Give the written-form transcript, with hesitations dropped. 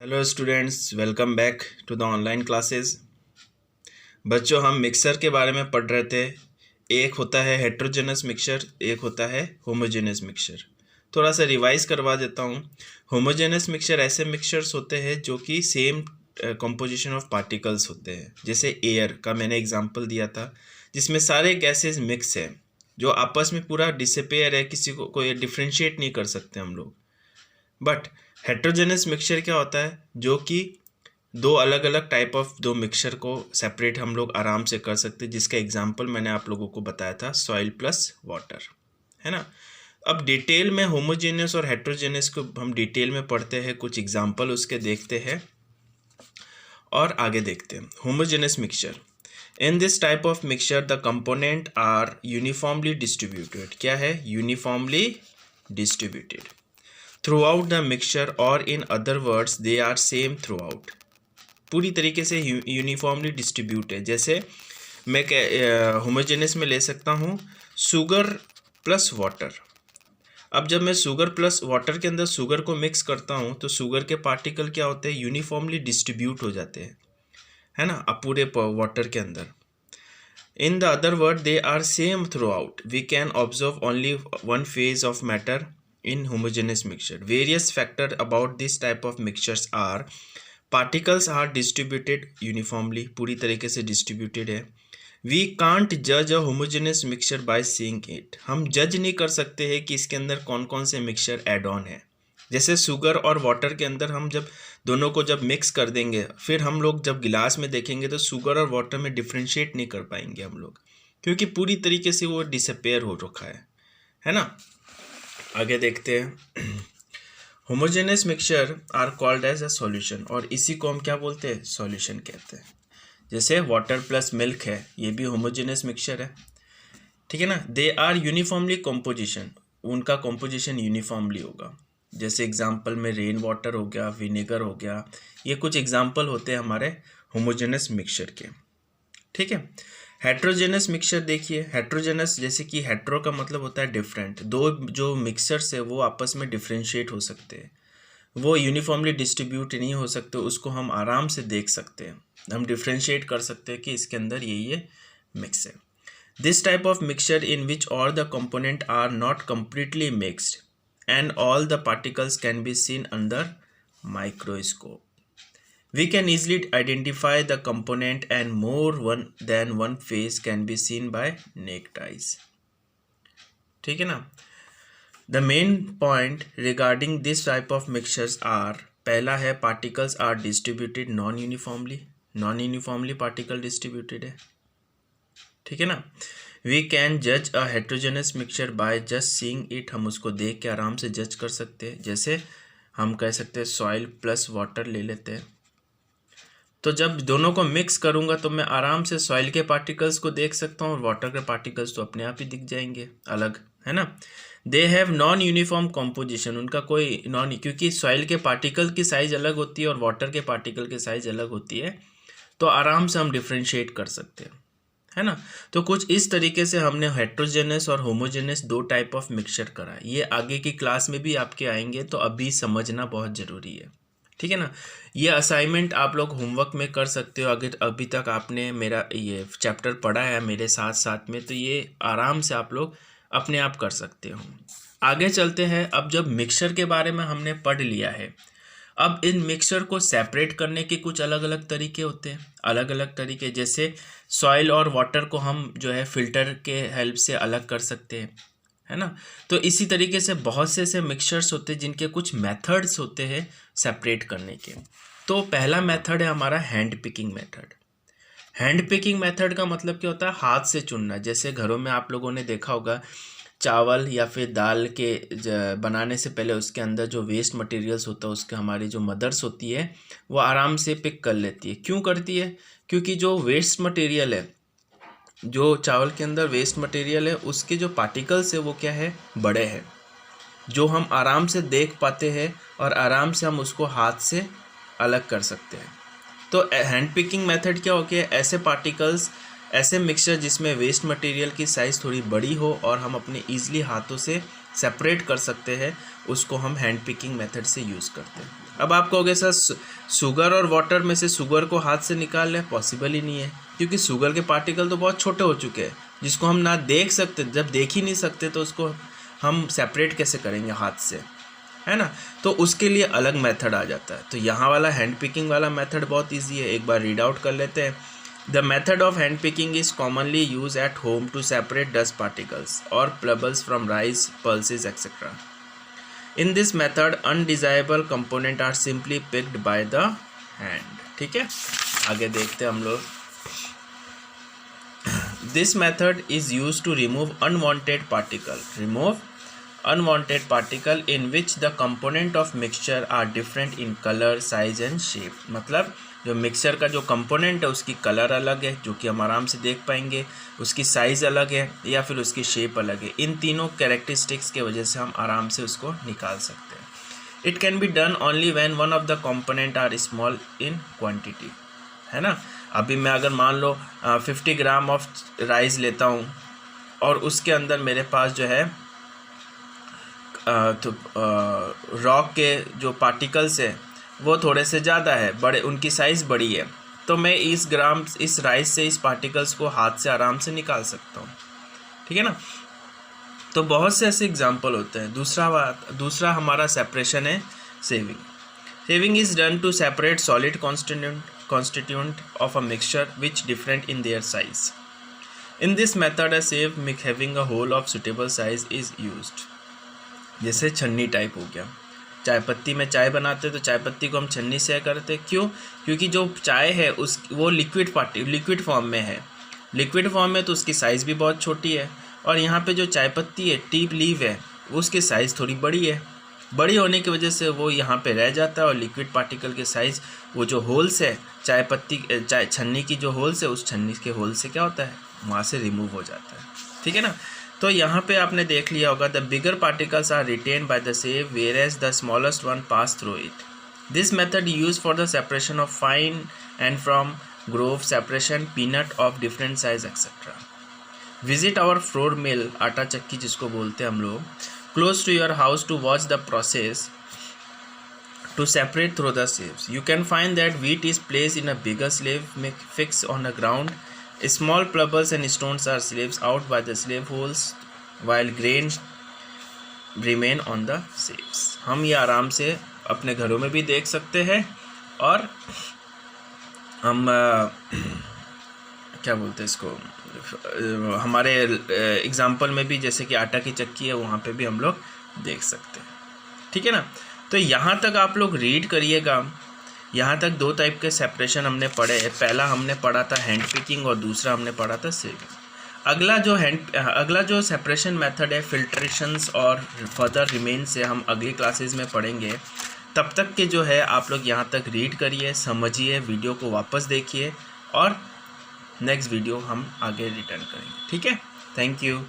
Hello students, welcome back to the online classes. बच्चों, हम mixer के बारे में पढ़ रहे थे। एक होता है हेट्रोजेनस मिक्सचर, एक होता है होमोजेनस मिक्सचर। थोड़ा सा रिवाइज करवा देता हूँ। होमोजेनस मिक्सचर ऐसे मिक्सचर्स होते हैं जो कि सेम कंपोजिशन ऑफ पार्टिकल्स होते हैं। जैसे एयर का मैंने एग्जांपल दिया था, जिसमें सारे गैसेस मिक्स हैं, जो आपस में पूरा डिसअपेयर है, किसी को कोई डिफ्रेंशिएट नहीं कर सकते हम लोग। बट हेट्रोजेनस मिक्सचर क्या होता है, जो कि दो अलग अलग टाइप ऑफ दो मिक्सचर को सेपरेट हम लोग आराम से कर सकते हैं, जिसका एग्जांपल मैंने आप लोगों को बताया था, सॉइल प्लस वाटर, है ना। अब डिटेल में होमोजेनियस और हेट्रोजेनस को हम डिटेल में पढ़ते हैं, कुछ एग्जांपल उसके देखते हैं और आगे देखते हैं। Homogeneous mixture, in this type of mixture the component are uniformly distributed. क्या है? Uniformly distributed throughout the mixture, और in other words they are same throughout. पूरी तरीके से यूनिफॉर्मली डिस्ट्रीब्यूट है। जैसे मैं होमोजेनस में ले सकता हूँ शुगर प्लस वाटर। अब जब मैं शुगर प्लस वाटर के अंदर शुगर को मिक्स करता हूँ तो शुगर के पार्टिकल क्या होते हैं? यूनिफॉर्मली डिस्ट्रीब्यूट हो जाते हैं, है ना, अब पूरे वाटर के अंदर। In the other word they are same throughout. We can observe only one phase of matter in homogeneous mixture. Various factors about this type of mixtures are particles are distributed uniformly, पूरी तरीके से distributed है। We can't judge a homogeneous mixture by seeing it. हम जज नहीं कर सकते हैं कि इसके अंदर कौन कौन से मिक्सचर एड ऑन है। जैसे शुगर और वाटर के अंदर हम जब दोनों को जब मिक्स कर देंगे, फिर हम लोग जब गिलास में देखेंगे तो शुगर और वाटर में डिफ्रेंशिएट नहीं कर पाएंगे हम लोग, क्योंकि पूरी तरीके से वो डिसअपेयर हो रखा है ना। आगे देखते हैं। Homogeneous mixture are called as a solution, और इसी को हम क्या बोलते हैं? सॉल्यूशन कहते हैं। जैसे वाटर प्लस मिल्क है, ये भी होमोजेनस मिक्सचर है, ठीक है ना। दे आर यूनिफॉर्मली कॉम्पोजिशन, उनका कॉम्पोजिशन यूनिफॉर्मली होगा। जैसे एग्जांपल में रेन वाटर हो गया, विनेगर हो गया, ये कुछ एग्जांपल होते हैं हमारे होमोजेनस मिक्सचर के, ठीक है। हेट्रोजेनस मिक्सचर देखिए, हेट्रोजेनस जैसे कि हेट्रो का मतलब होता है डिफरेंट। दो जो मिक्सचर्स है वो आपस में डिफ्रेंशिएट हो सकते हैं, वो यूनिफॉर्मली डिस्ट्रीब्यूट नहीं हो सकते, उसको हम आराम से देख सकते हैं, हम डिफ्रेंशिएट कर सकते हैं कि इसके अंदर ये मिक्स है। This type of mixture in which all the component are not completely mixed and all the particles can be seen under microscope. We can easily identify the component and more than one phase can be seen by naked eyes. ठीक है ना। The main point regarding this type of mixtures are, पहला है particles are distributed non-uniformly, non-uniformly particle distributed है, ठीक है ना। We can judge a heterogeneous mixture by just seeing it, हम उसको देख के आराम से जज कर सकते हैं। जैसे हम कह सकते हैं सॉइल प्लस वाटर ले लेते हैं, तो जब दोनों को मिक्स करूंगा तो मैं आराम से सॉइल के पार्टिकल्स को देख सकता हूँ और वाटर के पार्टिकल्स तो अपने आप ही दिख जाएंगे अलग, है ना। They have non uniform composition, उनका कोई क्योंकि सॉइल के पार्टिकल की साइज अलग होती है और वाटर के पार्टिकल की साइज अलग होती है, तो आराम से हम डिफ्रेंशिएट कर सकते हैं, है ना। तो कुछ इस तरीके से हमने हेट्रोजेनस और होमोजेनस दो टाइप ऑफ मिक्सचर करा है। ये आगे की क्लास में भी आपके आएंगे, तो अभी समझना बहुत ज़रूरी है, ठीक है ना। ये असाइनमेंट आप लोग होमवर्क में कर सकते हो। अगर अभी तक आपने मेरा ये चैप्टर पढ़ा है मेरे साथ साथ में, तो ये आराम से आप लोग अपने आप कर सकते हो। आगे चलते हैं। अब जब मिक्सचर के बारे में हमने पढ़ लिया है, अब इन मिक्सचर को सेपरेट करने के कुछ अलग अलग तरीके होते हैं, अलग अलग तरीके। जैसे सॉइल और वाटर को हम जो है फिल्टर के हेल्प से अलग कर सकते हैं, है ना। तो इसी तरीके से बहुत से ऐसे मिक्सचर्स होते हैं जिनके कुछ मेथड्स होते हैं सेपरेट करने के। तो पहला मेथड है हमारा hand picking method. Hand picking method का मतलब क्या होता है? हाथ से चुनना। जैसे घरों में आप लोगों ने देखा होगा, चावल या फिर दाल के बनाने से पहले उसके अंदर जो वेस्ट मटेरियल्स होता है, उसके हमारी जो मदर्स होती है वो आराम से पिक कर लेती है। क्यों करती है? क्योंकि जो वेस्ट मटेरियल है, जो चावल के अंदर वेस्ट मटेरियल है, उसके जो पार्टिकल्स है वो क्या है? बड़े हैं, जो हम आराम से देख पाते हैं और आराम से हम उसको हाथ से अलग कर सकते हैं। तो हैंड पिकिंग मेथड क्या हो गया? ऐसे पार्टिकल्स, ऐसे मिक्सचर जिसमें वेस्ट मटेरियल की साइज़ थोड़ी बड़ी हो और हम अपने ईजिली हाथों से सेपरेट कर सकते हैं, उसको हम हैंड पिकिंग मेथड से यूज़ करते हैं। अब आप कहोगे सर शुगर और वाटर में से शुगर को हाथ से निकाल लें, पॉसिबल ही नहीं है, क्योंकि शुगर के पार्टिकल तो बहुत छोटे हो चुके हैं जिसको हम ना देख सकते, जब देख ही नहीं सकते तो उसको हम सेपरेट कैसे करेंगे हाथ से, है ना। तो उसके लिए अलग मेथड आ जाता है। तो यहाँ वाला हैंड पिकिंग वाला मेथड बहुत ईजी है, एक बार रीड आउट कर लेते हैं। The method of hand picking is commonly use at home to separate dust particles और pebbles from rice, pulses etcetera. In this method undesirable component are simply picked by the hand. ठीक है, आगे देखते हैं हम लोग। This method is use to remove unwanted particle in which the component of mixture are different in color, size and shape। मतलब जो mixture का जो कंपोनेंट है उसकी कलर अलग है, जो कि हम आराम से देख पाएंगे, उसकी साइज़ अलग है या फिर उसकी शेप अलग है। इन तीनों कैरेक्टरिस्टिक्स के वजह से हम आराम से उसको निकाल सकते हैं। It can be done only when one of the component are small in quantity, है ना। अभी मैं अगर मान लो 50 ग्राम ऑफ राइस लेता हूँ और उसके अंदर मेरे पास जो है तो रॉक के जो पार्टिकल्स है वो थोड़े से ज़्यादा है, बड़े, उनकी साइज़ बड़ी है, तो मैं इस राइस से इस पार्टिकल्स को हाथ से आराम से निकाल सकता हूँ। ठीक है ना। तो बहुत से ऐसे एग्जांपल होते हैं। दूसरा हमारा सेपरेशन है sieving. Sieving is done to separate solid constituent of a mixture which different in their size. In this method a sieve having a hole of suitable size is used। जैसे छन्नी type हो गया, चाय पत्ती में चाय बनाते तो चाय पत्ती को हम छन्नी से करते, क्यों? क्योंकि जो चाय है वो लिक्विड फॉर्म में है। लिक्विड फॉर्म में तो उसकी साइज़ भी बहुत छोटी है, और यहाँ पे जो चाय पत्ती है, टी लीव है, उसकी साइज़ थोड़ी बड़ी है। बड़ी होने की वजह से वो यहाँ पे रह जाता है, और लिक्विड पार्टिकल के साइज़, वो जो होल्स है चाय छन्नी की जो होल्स है, उस छन्नी के होल से क्या होता है, वहाँ से रिमूव हो जाता है। ठीक है ना। तो यहाँ पे आपने देख लिया होगा, the bigger particles are retained by the sieve whereas the smallest one pass through it. This method use for the separation of fine and from grove separation, peanut of different size etcetera. Visit our flour mill, आटा चक्की जिसको बोलते हैं हम लोग, close to your house to watch the process to separate through the sieves. You can find that wheat is placed in a bigger sieve fixed on the ground. Small pebbles and stones are sieves out by the sieve holes while grain remain on the sieves। हम ये आराम से अपने घरों में भी देख सकते हैं, और हम क्या बोलते हैं इसको, हमारे एग्जाम्पल में भी जैसे कि आटा की चक्की है, वहाँ पे भी हम लोग देख सकते हैं। ठीक है ना। तो यहाँ तक आप लोग रीड करिएगा। यहाँ तक दो टाइप के सेपरेशन हमने पढ़े हैं। पहला हमने पढ़ा था हैंड पिकिंग और दूसरा हमने पढ़ा था सेविंग। अगला जो सेपरेशन मेथड है फिल्ट्रेशंस और फर्दर रिमेन से हम अगली क्लासेस में पढ़ेंगे। तब तक के जो है आप लोग यहाँ तक रीड करिए, समझिए, वीडियो को वापस देखिए, और नेक्स्ट वीडियो हम आगे रिटर्न करेंगे। ठीक है, थैंक यू।